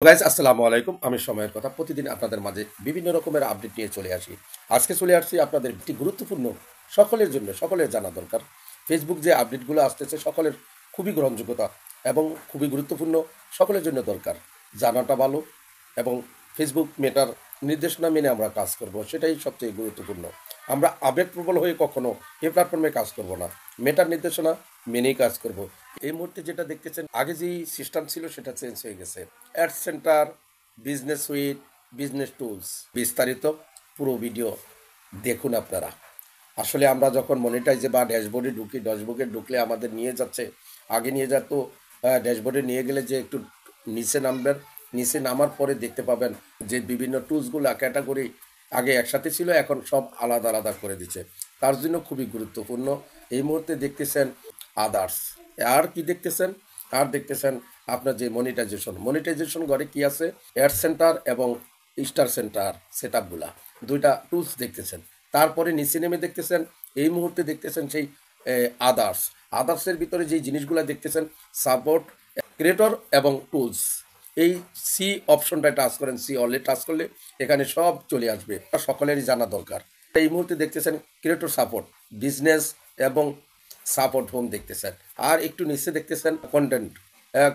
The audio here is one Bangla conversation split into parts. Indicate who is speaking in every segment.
Speaker 1: গাইস আসসালামু আলাইকুম। আমি সময়ের কথা প্রতিদিন আপনাদের মাঝে বিভিন্ন রকমের আপডেট নিয়ে চলে আসি। আজকে চলে আসছি আপনাদের একটি গুরুত্বপূর্ণ সকলের জন্য সকলের জানা দরকার। ফেসবুক যে আপডেটগুলো আসতেছে সকলের খুবই গ্রহণযোগ্যতা এবং খুবই গুরুত্বপূর্ণ, সকলের জন্য দরকার জানাটা ভালো। এবং ফেসবুক মেটার নির্দেশনা মেনে আমরা কাজ করব, সেটাই সবচেয়ে গুরুত্বপূর্ণ। আমরা আবেগপ্রবল হয়ে কখনো এই প্ল্যাটফর্মে কাজ করব না, মেটার নির্দেশনা মেনেই কাজ করব। এই মুহূর্তে যেটা দেখতেছেন, আগে যেই সিস্টেম ছিল সেটা চেঞ্জ হয়ে গেছে। Add centre, business suite, business tools, বিস্তারিত পুরো ভিডিও দেখুন আপনারা। আসলে আমরা যখন মনিটাইজে বা ড্যাশবোর্ডে ঢুকি, ড্যাশবোর্ডে ঢুকলে আমাদের নিয়ে যাচ্ছে, আগে নিয়ে যেত ড্যাশবোর্ডে নিয়ে গেলে যে একটু নিচে নামবেন, নিচে নামার পরে দেখতে পাবেন যে বিভিন্ন টুলসগুলো ক্যাটাগরি আগে একসাথে ছিল, এখন সব আলাদা আলাদা করে দিচ্ছে। তার জন্য খুবই গুরুত্বপূর্ণ। এই মুহূর্তে দেখতেছেন আদার্স, আর কি দেখতেছেন, আর দেখতেছেন আপনার যে মনিটাইজেশন ঘরে কি আছে, অ্যাড সেন্টার এবং স্টার সেন্টার সেট আপগুলা, দুইটা টুলস দেখতেছেন। তারপরে নিচে নেমে দেখতেছেন, এই মুহূর্তে দেখতেছেন সেই আদার্স, আদার্সের ভিতরে যেই জিনিসগুলো দেখতেছেন, সাপোর্ট, ক্রিয়েটর এবং টুলস। এই সি অপশনটা টাচ করেন, সি অলে টাচ করলে এখানে সব চলে আসবে, সকলেরই জানা দরকার। এই মুহূর্তে দেখতেছেন ক্রিয়েটর সাপোর্ট, বিজনেস এবং সাপোর্ট হোম দেখতেছেন। আর একটু নিচে দেখতেছেন কন্টেন্ট,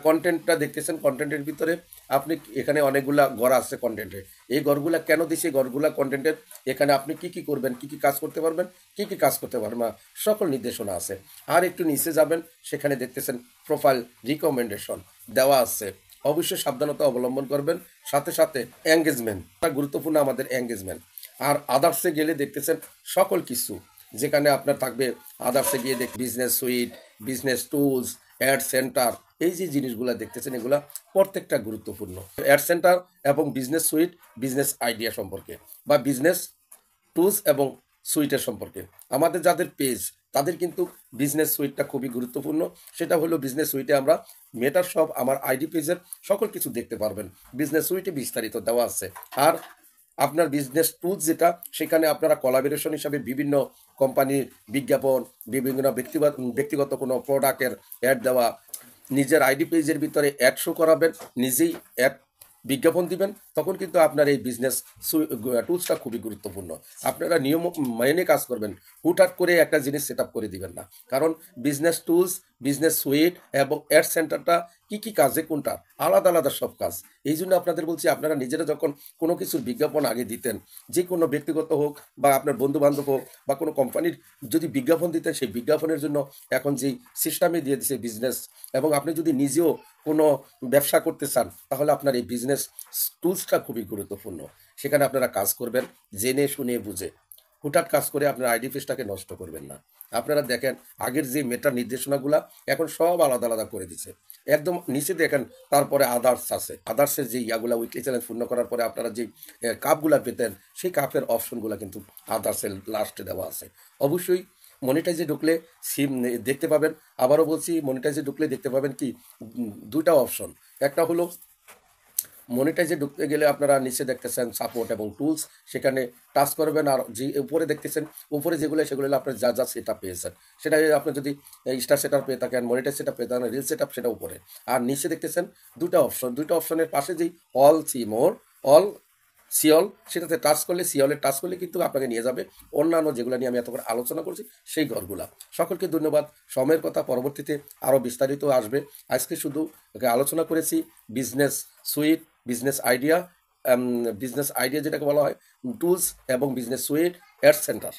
Speaker 1: কন্টেন্টটা দেখতেছেন। কন্টেন্টের ভিতরে আপনি এখানে অনেকগুলা ঘর আছে কন্টেন্টে। এই ঘরগুলা কেন দিছে, ঘরগুলা কন্টেন্টের এখানে আপনি কি কি করবেন, কি কি কাজ করতে পারবেন, কি কি কাজ করতে পারবেন না, সকল নির্দেশনা আছে। আর একটু নিচে যাবেন, সেখানে দেখতেছেন প্রোফাইল রিকমেন্ডেশন দেওয়া আছে। অবশ্যই সাবধানতা অবলম্বন করবেন। সাথে সাথে এঙ্গেজমেন্ট, গুরুত্বপূর্ণ আমাদের এঙ্গেজমেন্ট। আর আদার্সে গেলে দেখতেছেন সকল কিছু, যেখানে আপনার থাকবে আদার্সে গিয়ে business suite, business tools, add centre, এই যে জিনিসগুলো দেখতেছেন এগুলা প্রত্যেকটা গুরুত্বপূর্ণ। অ্যাড সেন্টার এবং বিজনেস সুইট, বিজনেস আইডিয়া সম্পর্কে বা বিজনেস টুলস এবং সুইটের সম্পর্কে। আমাদের যাদের পেজ তাদের কিন্তু বিজনেস সুইটটা খুবই গুরুত্বপূর্ণ। সেটা হলো বিজনেস সুইটে আমরা মেটার সব আমার আইডি পেজের সকল কিছু দেখতে পারবেন, বিজনেস সুইটে বিস্তারিত দেওয়া আছে। আর আপনার বিজনেস টুলস যেটা, সেখানে আপনারা কোলাবোরেশন হিসাবে বিভিন্ন কোম্পানির বিজ্ঞাপন, বিভিন্ন ব্যক্তিগত কোনো প্রোডাক্টের অ্যাড দেওয়া, নিজের আইডি পেজের ভিতরে অ্যাড শো করাবেন, নিজেই অ্যাড বিজ্ঞাপন দিবেন, তখন কিন্তু আপনার এই বিজনেস টুলসটা খুবই গুরুত্বপূর্ণ। আপনারা নিয়ম মেনে কাজ করবেন, হুটহাট করে একটা জিনিস সেট আপ করে দিবেন না। কারণ বিজনেস টুলস, বিজনেস সুইট এবং অ্যাড সেন্টারটা কি কি কাজে কোনটা আলাদা আলাদা সব কাজ। এই জন্য আপনাদের বলছি, আপনারা নিজেরা যখন কোনো কিছুর বিজ্ঞাপন আগে দিতেন, যে কোনো ব্যক্তিগত হোক বা আপনার বন্ধু বান্ধব হোক বা কোনো কোম্পানির যদি বিজ্ঞাপন দিতেন, সেই বিজ্ঞাপনের জন্য এখন যেই সিস্টেমে দিয়ে দিচ্ছে বিজনেস, এবং আপনি যদি নিজেও কোনো ব্যবসা করতে চান, তাহলে আপনার এই বিজনেস টুলসটা খুবই গুরুত্বপূর্ণ। সেখানে আপনারা কাজ করবেন জেনে শুনে বুঝে, হুটহাট কাজ করে আপনার আইডি পেজটাকে নষ্ট করবেন না। আপনারা দেখেন আগের যে মেটার নির্দেশনাগুলা এখন সব আলাদা আলাদা করে দিছে। একদম নিচে দেখেন, তারপরে আদার্স আছে, আদার্সের যে ইয়াগুলা উইকলি চ্যালেঞ্জ পূর্ণ করার পরে আপনারা যে কাপগুলা পেতেন, সেই কাপের অপশনগুলো কিন্তু আদার্সের লাস্টে দেওয়া আছে। অবশ্যই মনিটাইজে ঢুকলে সিম দেখতে পাবেন। আবারও বলছি, মনিটাইজে ঢুকলে দেখতে পাবেন কি দুইটা অপশন। একটা হলো মনিটাইজে ঢুকতে গেলে আপনারা নিচে দেখতেছেন সাপোর্ট এবং টুলস, সেখানে টাচ করবেন। আর যে উপরে দেখতেছেন, উপরে যেগুলো সেগুলো হলো আপনার যা যা সেট আপ পেয়েছেন, সেটা আপনি যদি স্টার সেট আপ পেয়ে থাকেন, মনিটাইজ সেট আপ পেয়ে থাকেন, রিল সেট আপ, সেটা উপরে। আর নিচে দেখতেছেন দুটা অপশন, দুইটা অপশনের পাশে যেই all see more, all Seoul, সেটাতে টাচ করলে, সিওলে টাচ করলে কিন্তু আপনাকে নিয়ে যাবে অন্যান্য যেগুলো নিয়ে আমি এত করে আলোচনা করছি সেই ঘরগুলা। সকলকে ধন্যবাদ। সময়ের কথা পরবর্তীতে আরও বিস্তারিত আসবে। আজকে শুধু আলোচনা করেছি business suite, business idea, business idea যেটাকে বলা হয়, টুলস এবং business suite, add centre,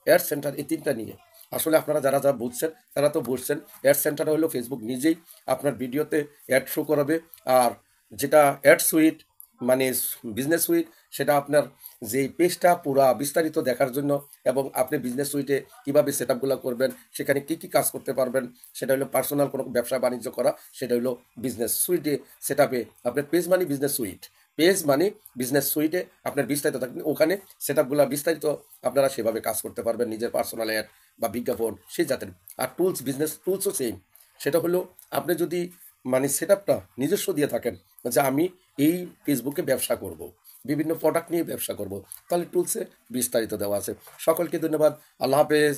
Speaker 1: add centre, এই তিনটা নিয়ে। আসলে আপনারা যারা যারা বুঝছেন তারা তো বুঝছেন। অ্যাড সেন্টার হলো ফেসবুক নিজেই আপনার ভিডিওতে অ্যাড শো করাবে। আর যেটা অ্যাড সুইট মানে বিজনেস সুইট, সেটা আপনার যেই পেজটা পুরা বিস্তারিত দেখার জন্য, এবং আপনি বিজনেস সুইটে কীভাবে সেট আপগুলো করবেন, সেখানে কী কী কাজ করতে পারবেন, সেটা হলো পার্সোনাল কোনো ব্যবসা বাণিজ্য করা, সেটা হলো বিজনেস সুইটে সেট আপে। আপনার পেজ মানে বিজনেস সুইট, পেজ মানে বিজনেস সুইটে আপনার বিস্তারিত থাকবে, ওখানে সেট আপগুলো বিস্তারিত আপনারা সেভাবে কাজ করতে পারবেন, নিজের পার্সোনাল অ্যাড বা বিজ্ঞাপন সেই জাতের। আর টুলস, বিজনেস টুলসও সেম। সেটা হলো আপনি যদি মানে সেট আপটা নিজস্ব দিয়ে থাকেন, যে আমি এই ফেসবুকে ব্যবসা করব, বিভিন্ন প্রোডাক্ট নিয়ে ব্যবসা করব, তাহলে টুলসে বিস্তারিত দেওয়া আছে। সকলকে ধন্যবাদ। আল্লাহ হাফেজ।